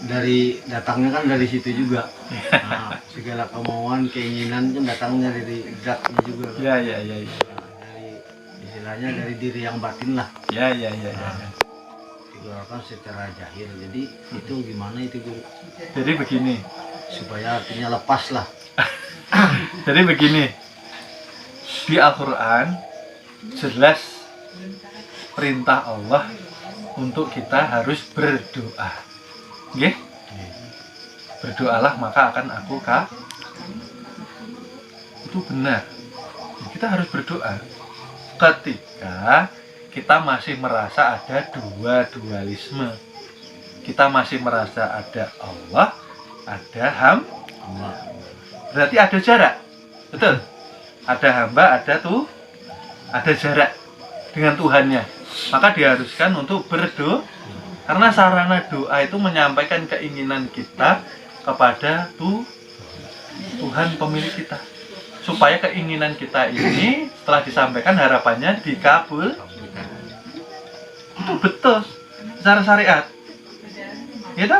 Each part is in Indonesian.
dari datangnya kan dari situ juga. Nah, segala kemauan, keinginan kan datangnya dari zatnya juga kan. Ya. Dari istilahnya dari diri yang batin lah. Ya. Dikeluarkan secara jahil. Jadi itu gimana itu Guru? Jadi begini. Supaya artinya lepas lah. Jadi begini. Di Al-Qur'an jelas perintah Allah untuk kita harus berdoa. Nggih? Berdoalah maka akan aku itu benar. Kita harus berdoa ketika kita masih merasa ada dualisme. Kita masih merasa ada Allah, ada hamba. Berarti ada jarak. Betul? Ada hamba, ada jarak dengan Tuhannya. Maka diharuskan untuk berdoa, karena sarana doa itu menyampaikan keinginan kita kepada Tuhan pemilik kita, supaya keinginan kita ini setelah disampaikan harapannya dikabul. Itu betul secara syariat, gitu.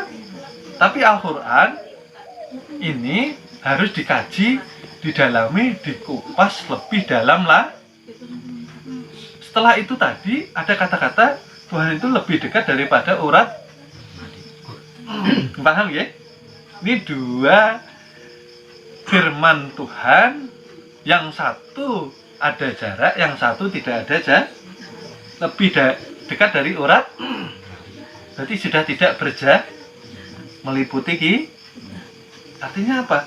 Tapi Al-Quran ini harus dikaji, didalami, dikupas lebih dalam lah. Setelah itu tadi ada kata-kata Tuhan itu lebih dekat daripada urat. Paham ya? Ini dua firman Tuhan, yang satu ada jarak, yang satu tidak ada jarak, lebih dekat dari urat. Berarti sudah tidak berjarak meliputi artinya apa?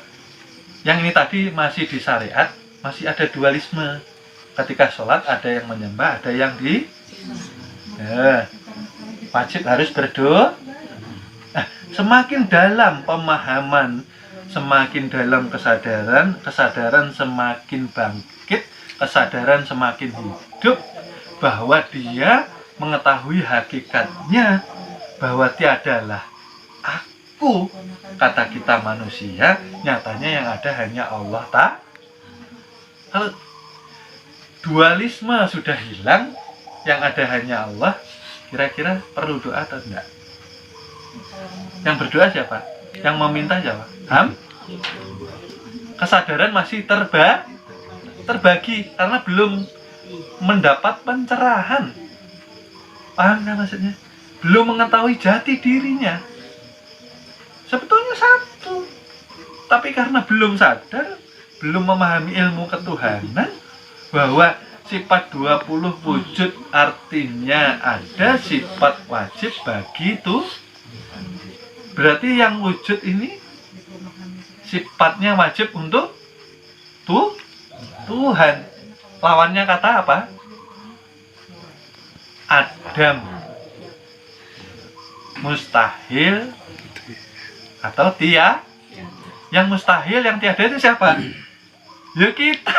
Yang ini tadi masih di syariat, masih ada dualisme. Ketika sholat ada yang menyembah, ada yang wajib harus berdoa. Semakin dalam pemahaman, semakin dalam kesadaran semakin bangkit, kesadaran semakin hidup, bahwa dia mengetahui hakikatnya, bahwa tiadalah aku, kata kita manusia, nyatanya yang ada hanya Allah Kalau dualisme sudah hilang, yang ada hanya Allah, kira-kira perlu doa atau enggak? Yang berdoa siapa? Yang meminta siapa? Kesadaran masih terbagi karena belum mendapat pencerahan. Paham nggak maksudnya? Belum mengetahui jati dirinya. Sebetulnya satu, tapi karena belum sadar, belum memahami ilmu ketuhanan, bahwa sifat 20 wujud artinya ada sifat wajib bagi itu. Berarti yang wujud ini sifatnya wajib untuk Tuhan. Lawannya kata apa? Adam. Mustahil atau yang mustahil, yang tiada itu siapa? Ya kita.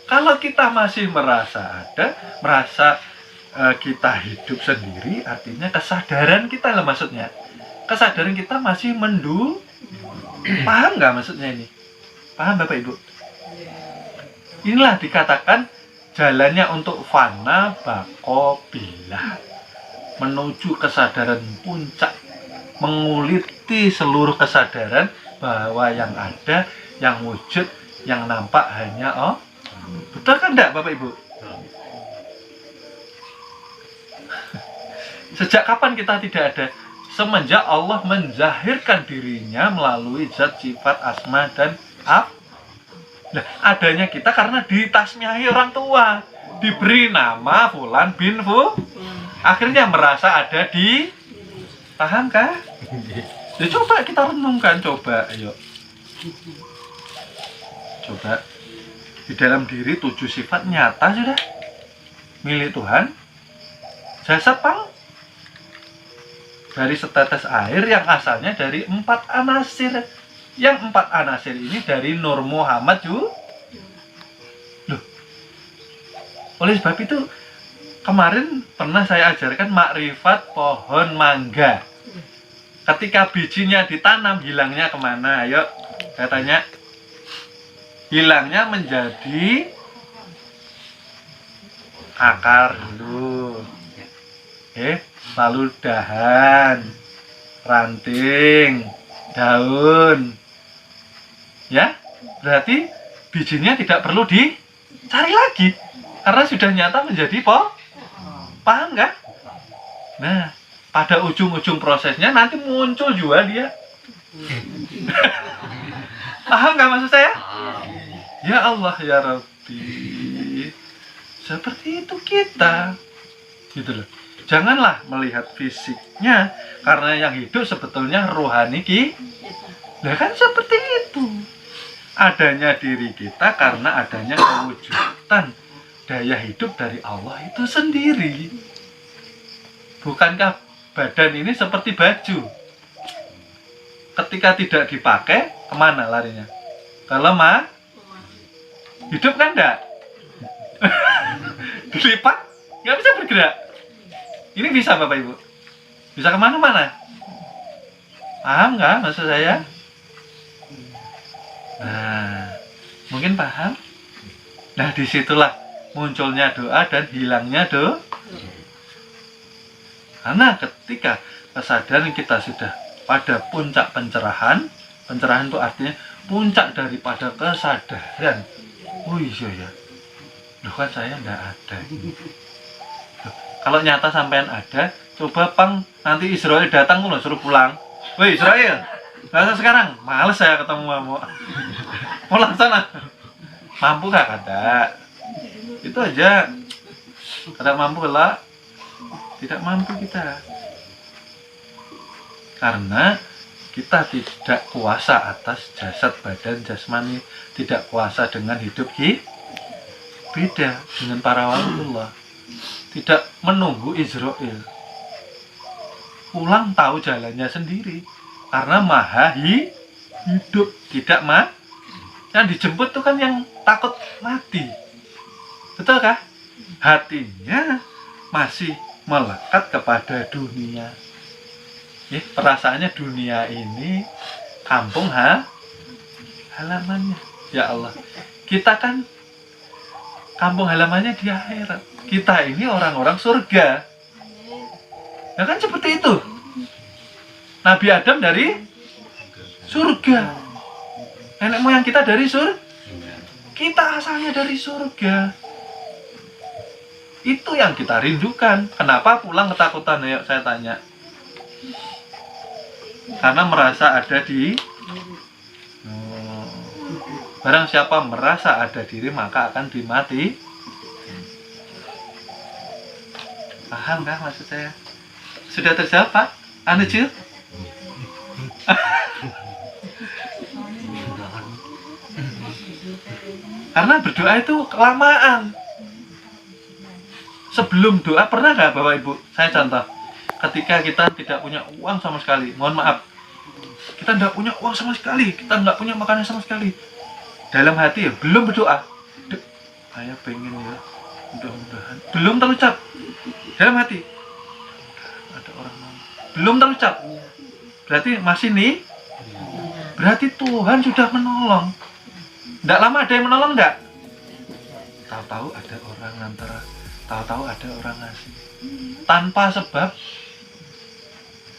Kalau kita masih merasa ada, merasa kita hidup sendiri, artinya kesadaran kita lah maksudnya. Kesadaran kita masih paham nggak maksudnya ini? Paham Bapak Ibu? Inilah dikatakan jalannya untuk fana bako bila, menuju kesadaran puncak, menguliti seluruh kesadaran bahwa yang ada, yang wujud, yang nampak hanya betul kan enggak Bapak Ibu? Sejak kapan kita tidak ada? Semenjak Allah menzahirkan dirinya melalui zat, sifat, asma, dan Nah, adanya kita karena ditasmiahi orang tua, diberi nama Fulan bin akhirnya merasa ada di. Paham kah? Ya, coba kita renungkan, coba, ayo. Coba. Di dalam diri 7 sifat nyata sudah milik Tuhan. Jasad dari setetes air yang asalnya dari 4 anasir. Yang 4 anasir ini dari Nur Muhammad Loh. Oleh sebab itu kemarin pernah saya ajarkan makrifat pohon mangga. Ketika bijinya ditanam, hilangnya kemana? Ayo, saya tanya. Hilangnya menjadi akar dulu. lalu dahan, ranting, daun. Ya, berarti bijinya tidak perlu dicari lagi karena sudah nyata menjadi paham kan? Nah, pada ujung-ujung prosesnya nanti muncul juga dia. Paham nggak maksud saya? Ya Allah ya Rabbi, seperti itu kita, gitu loh. Janganlah melihat fisiknya, karena yang hidup sebetulnya rohani nah kan seperti itu. Adanya diri kita karena adanya kewujudan daya hidup dari Allah itu sendiri. Bukankah badan ini seperti baju? Ketika tidak dipakai, kemana larinya? Ke lemah? Hidup kan enggak? Dilipat, nggak bisa bergerak. Ini bisa Bapak Ibu? Bisa kemana-mana? Paham nggak maksud saya? Nah, mungkin paham? Nah, disitulah munculnya doa dan hilangnya doa. Karena ketika kesadaran kita sudah pada puncak pencerahan itu artinya puncak daripada kesadaran. Oh iya ya, loh kan saya nggak ada. Loh, kalau nyata sampean ada, coba Pang nanti Israel datang loh suruh pulang. Woi Israel, nggak sekarang, males saya ketemu kamu. Pulang sana. Mampu gak kada? Itu aja. Kada mampu lah. Tidak mampu kita. Karena kita tidak kuasa atas jasad badan jasmani, tidak kuasa dengan hidup beda dengan para waliullah. Tidak menunggu Israel. Pulang tahu jalannya sendiri. Karena maha hidup, tidak mati. Yang dijemput itu kan yang takut mati. Betul kah? Hatinya masih melekat kepada dunia. Perasaannya dunia ini kampung halamannya. Ya Allah, kita kan kampung halamannya di akhirat. Kita ini orang-orang surga. Ya kan seperti itu. Nabi Adam dari surga. Nenek moyang kita dari surga. Kita asalnya dari surga. Itu yang kita rindukan. Kenapa pulang ketakutan? Ayo saya tanya. Karena merasa ada di barang siapa merasa ada diri maka akan dimati. Paham kah maksud saya? Sudah terjawab Pak? Anu Cil? Karena berdoa itu kelamaan. Sebelum doa pernah nggak Bapak Ibu? Saya contoh. Ketika kita tidak punya uang sama sekali, mohon maaf, kita tidak punya uang sama sekali, kita nggak punya makanan sama sekali. Dalam hati ya, belum berdoa. Saya pengen ya, mudah-mudahan. Belum terucap. Dalam hati, ada orang mau. Belum terucap. Berarti masih nih. Berarti Tuhan sudah menolong. Nggak lama ada yang menolong nggak? Tahu-tahu ada orang antara, tahu-tahu ada orang ngasih. Tanpa sebab.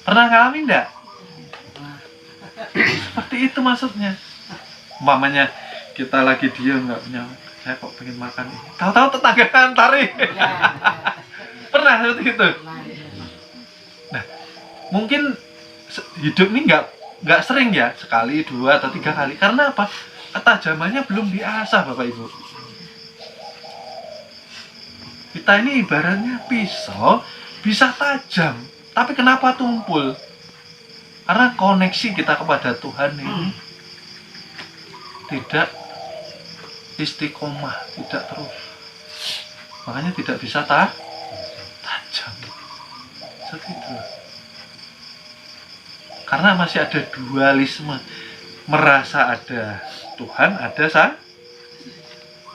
Pernah ngalamin nggak? Seperti itu maksudnya. Umpamanya kita lagi diam nggak punya, saya kok pengen makan ini. Tahu-tahu tetangga tarik. Pernah seperti itu. Nah, mungkin hidup ini nggak sering ya, sekali, 2 atau 3 kali. Karena apa? Ketajamannya belum diasah Bapak Ibu. Kita ini ibaratnya pisau, bisa tajam, tapi kenapa tumpul? Karena koneksi kita kepada Tuhan ini tidak istiqomah, tidak terus. Makanya tidak bisa tajam. Seperti itu. Karena masih ada dualisme. Merasa ada Tuhan, ada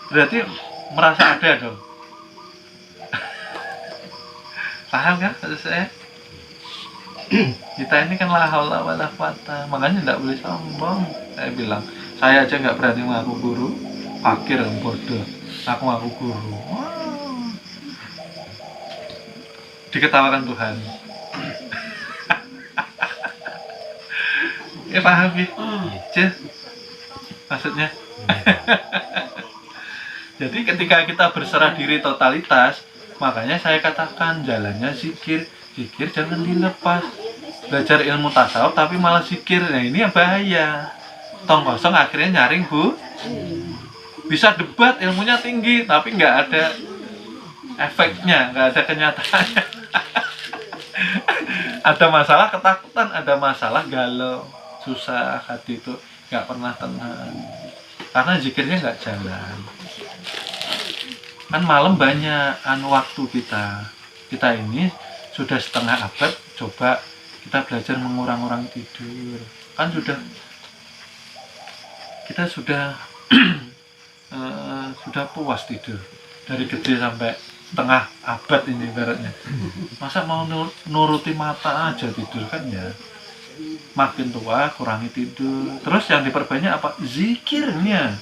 berarti merasa ada dong. Paham kan maksud saya? Kita ini kan la haula wala quwata, makanya tidak boleh sombong. Saya bilang, saya aja nggak berani mengaku guru, fakir bodoh, aku ngaku guru. Diketawakan Tuhan. Paham ya? Cih, maksudnya. Jadi ketika kita berserah diri totalitas, makanya saya katakan jalannya zikir, zikir jangan dilepas. Belajar ilmu tasawuf tapi malah zikir, nah ini yang bahaya. Tong kosong akhirnya nyaring bu. Bisa debat ilmunya tinggi tapi nggak ada efeknya, nggak ada kenyataannya. Ada masalah ketakutan, ada masalah galau, susah, hati itu nggak pernah tenang karena zikirnya nggak jalan. Kan malam banyak waktu kita ini sudah setengah abad, coba kita belajar mengurang-urang tidur. Kan kita sudah sudah puas tidur dari gede sampai setengah abad ini ibaratnya. Masa mau nuruti mata aja tidur kan ya. Makin tua kurangi tidur. Terus yang diperbanyak apa? Zikirnya.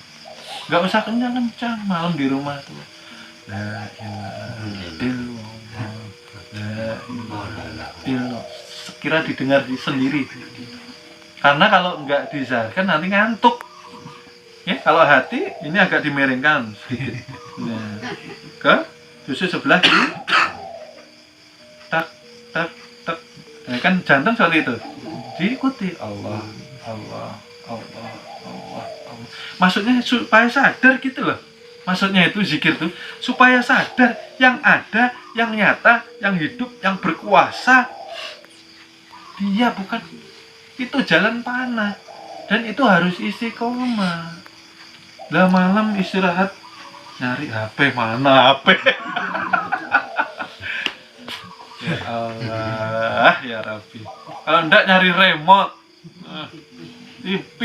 Nggak usah kencang-kencang malam di rumah tuh. La ilaha illallah. La ilaha illallah. Sekira didengar sendiri. Karena kalau nggak dizaharkan nanti ngantuk. Ya, kalau hati ini agak dimiringkan sedikit. Nah, ke susu sebelah kiri. Tak tak tak. Nah, kan jantung seperti itu. Diikuti Allah, Allah, Allah, Allah, Allah. Maksudnya supaya sadar gitu loh. Maksudnya itu zikir tuh supaya sadar yang ada, yang nyata, yang hidup, yang berkuasa. Dia bukan itu jalan panah dan itu harus istiqomah. Lah malam istirahat nyari HP, mana HP? Ya Allah, ya Rabbi. Kalau enggak nyari remote, TV.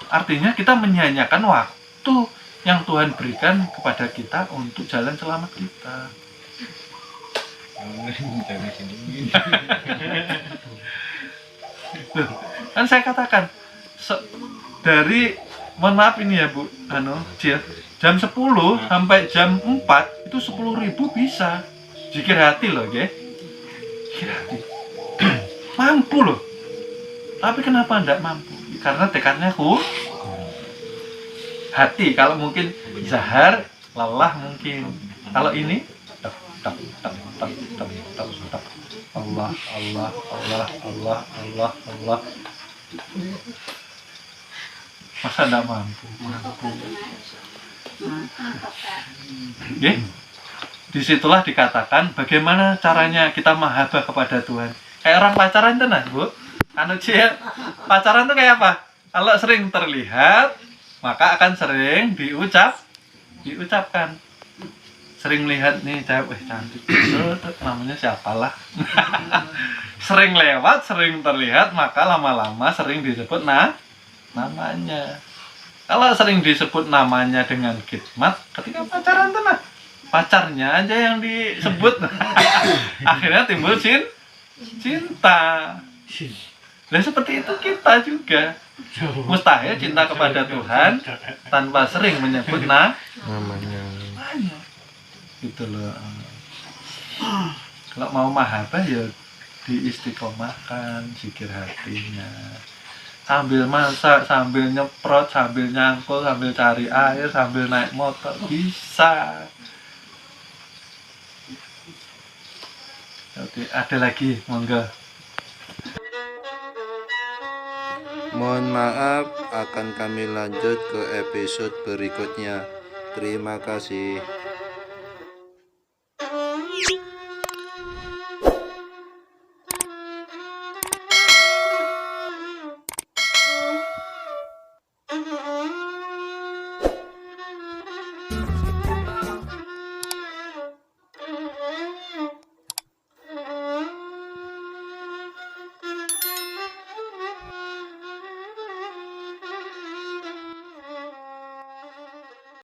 Artinya kita menyanyiakan waktu yang Tuhan berikan kepada kita untuk jalan selamat kita. Loh, kan saya katakan dari mohon maaf ini ya Bu, Cil, jam 10 sampai jam 4 itu 10.000 bisa zikir hati loh, ya. Zikir hati. Mampu loh. Tapi kenapa enggak mampu? Karena tekadnya hati. Kalau mungkin zahar, lelah mungkin. Kalau ini tak tak tak tak tak tak tak. Allah Allah Allah Allah Allah Allah. Masa enggak mampu? Mampu. Oke. Disitulah dikatakan bagaimana caranya kita mahabbah kepada Tuhan. Kayak orang pacaran tuh nah, Bu. Pacaran tuh kayak apa? Kalau sering terlihat, maka akan sering diucapkan. Sering lihat nih cewek cantik, namanya siapalah. Sering lewat, sering terlihat, maka lama-lama sering disebut namanya. Kalau sering disebut namanya dengan khidmat, ketika pacaran tuh nah, pacarnya aja yang disebut. Akhirnya timbul cinta. Nah seperti itu kita juga. Mustahil cinta kepada Tuhan tanpa sering menyebut namanya. Gitu loh. Kalau mau mahabbah ya diistiqomahkan zikir hatinya. Sambil masak, sambil nyeprot, sambil nyangkul, sambil cari air, sambil naik motor bisa. Oke, ada lagi, monggo. Mohon maaf, akan kami lanjut ke episode berikutnya. Terima kasih.